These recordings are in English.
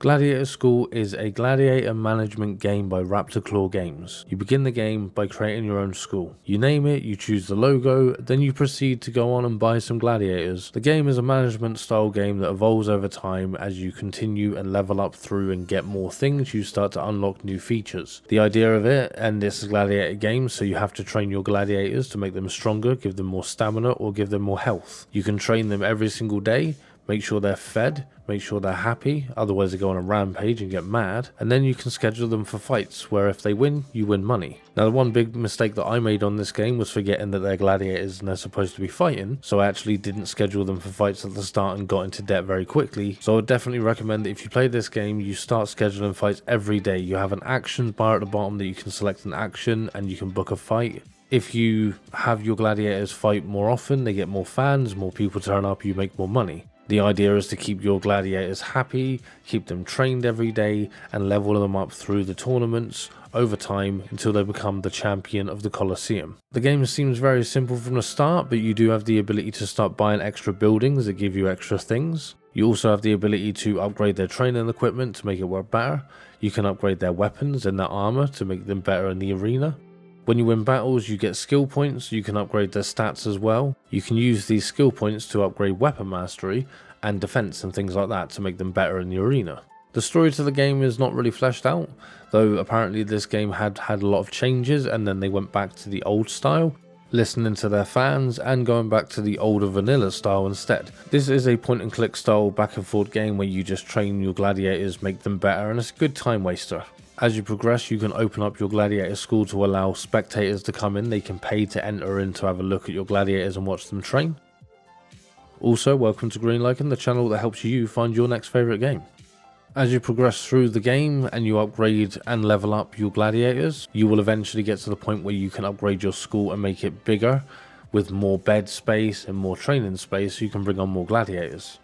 Gladiator School is a gladiator management game by Raptor Claw Games. You begin the game by creating your own school. You name it, you choose the logo, then you proceed to go on and buy some gladiators. The game is a management style game that evolves over time as you continue and level up through and get more things. You start to unlock new features. The idea of it, and this is a gladiator game, so you have to train your gladiators to make them stronger, give them more stamina, or give them more health. You can train them every single day. Make sure they're fed, make sure they're happy, otherwise they go on a rampage and get mad, and then you can schedule them for fights, where if they win, you win money. Now the one big mistake that I made on this game was forgetting that they're gladiators and they're supposed to be fighting, so I actually didn't schedule them for fights at the start and got into debt very quickly. So I would definitely recommend that if you play this game, you start scheduling fights every day. You have an action bar at the bottom that you can select an action and you can book a fight. If you have your gladiators fight more often, they get more fans, more people turn up, you make more money. The idea is to keep your gladiators happy, keep them trained every day, and level them up through the tournaments over time until they become the champion of the Colosseum. The game seems very simple from the start, but you do have the ability to start buying extra buildings that give you extra things. You also have the ability to upgrade their training equipment to make it work better. You can upgrade their weapons and their armor to make them better in the arena. When you win battles, you get skill points. You can upgrade their stats as well. You can use these skill points to upgrade weapon mastery and defense and things like that to make them better in the arena. The story to the game is not really fleshed out, though apparently this game had a lot of changes and then they went back to the old style, listening to their fans and going back to the older vanilla style instead. This is a point and click style back and forth game where you just train your gladiators, make them better, and it's a good time waster. As you progress, you can open up your gladiator school to allow spectators to come in. They can pay to enter in to have a look at your gladiators and watch them train. Also, welcome to Greenlycan, the channel that helps you find your next favourite game. As you progress through the game and you upgrade and level up your gladiators, you will eventually get to the point where you can upgrade your school and make it bigger with more bed space and more training space so you can bring on more gladiators.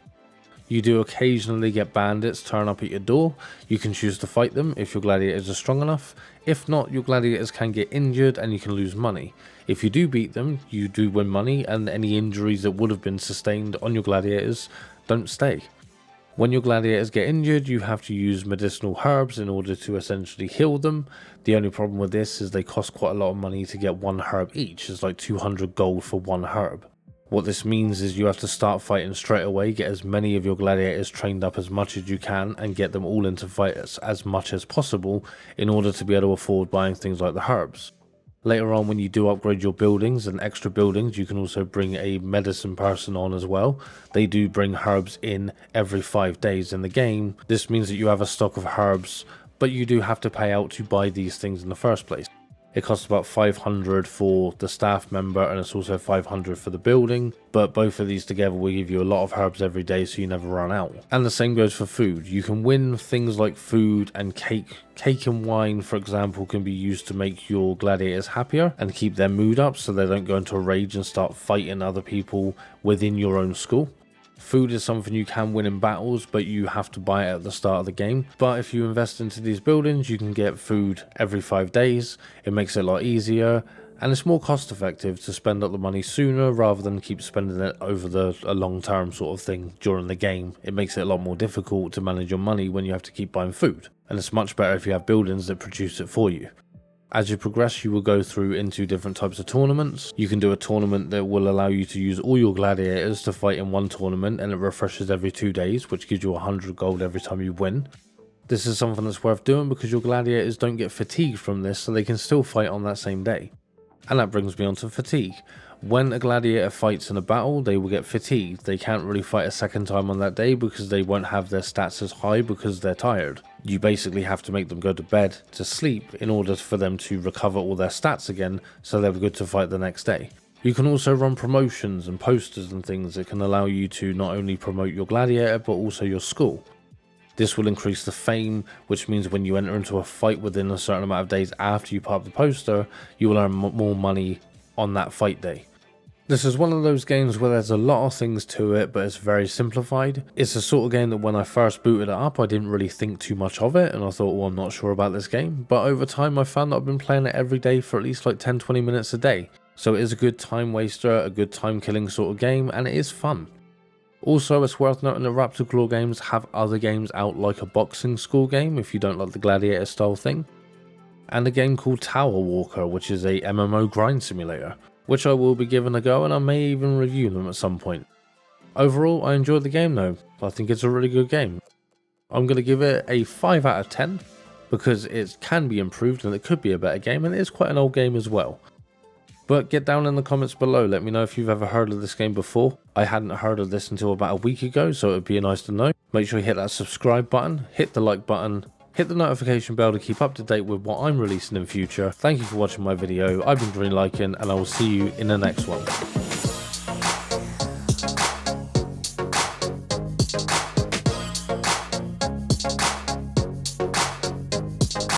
You do occasionally get bandits turn up at your door. You can choose to fight them if your gladiators are strong enough. If not, your gladiators can get injured and you can lose money. If you do beat them, you do win money, and any injuries that would have been sustained on your gladiators don't stay. When your gladiators get injured, you have to use medicinal herbs in order to essentially heal them. The only problem with this is they cost quite a lot of money to get one herb each. It's like 200 gold for one herb. What this means is you have to start fighting straight away, get as many of your gladiators trained up as much as you can, and get them all into fights as much as possible in order to be able to afford buying things like the herbs. Later on, when you do upgrade your buildings and extra buildings, you can also bring a medicine person on as well. They do bring herbs in every 5 days in the game. This means that you have a stock of herbs, but you do have to pay out to buy these things in the first place. It costs about 500 for the staff member, and it's also 500 for the building, but both of these together will give you a lot of herbs every day so you never run out. And the same goes for food. You can win things like food and cake. Cake and wine, for example, can be used to make your gladiators happier and keep their mood up so they don't go into a rage and start fighting other people within your own school. Food is something you can win in battles, but you have to buy it at the start of the game. But if you invest into these buildings, you can get food every 5 days. It makes it a lot easier, and it's more cost effective to spend up the money sooner rather than keep spending it over a long term sort of thing during the game. It makes it a lot more difficult to manage your money when you have to keep buying food, and it's much better if you have buildings that produce it for you. As you progress, you will go through into different types of tournaments. You can do a tournament that will allow you to use all your gladiators to fight in one tournament, and it refreshes every 2 days, which gives you 100 gold every time you win. This is something that's worth doing because your gladiators don't get fatigued from this, so they can still fight on that same day. And that brings me on to fatigue. When a gladiator fights in a battle, they will get fatigued. They can't really fight a second time on that day because they won't have their stats as high because they're tired. You basically have to make them go to bed to sleep in order for them to recover all their stats again so they're good to fight the next day. You can also run promotions and posters and things that can allow you to not only promote your gladiator but also your school. This will increase the fame, which means when you enter into a fight within a certain amount of days after you put up the poster, you will earn more money on that fight day. This is one of those games where there's a lot of things to it, but it's very simplified. It's the sort of game that when I first booted it up, I didn't really think too much of it, and I thought, well, I'm not sure about this game. But over time, I found that I've been playing it every day for at least like 10-20 minutes a day. So it is a good time waster, a good time killing sort of game, and it is fun. Also, it's worth noting that Raptor Claw Games have other games out like a boxing school game if you don't like the Gladiator style thing, and a game called Tower Walker, which is a MMO grind simulator, which I will be giving a go and I may even review them at some point. Overall, I enjoyed the game though. I think it's a really good game. I'm going to give it a 5 out of 10 because it can be improved and it could be a better game, and it is quite an old game as well. But get down in the comments below, let me know if you've ever heard of this game before. I hadn't heard of this until about a week ago, so it would be nice to know. Make sure you hit that subscribe button, hit the like button, hit the notification bell to keep up to date with what I'm releasing in future. Thank you for watching my video. I've been greenlycan, and I will see you in the next one.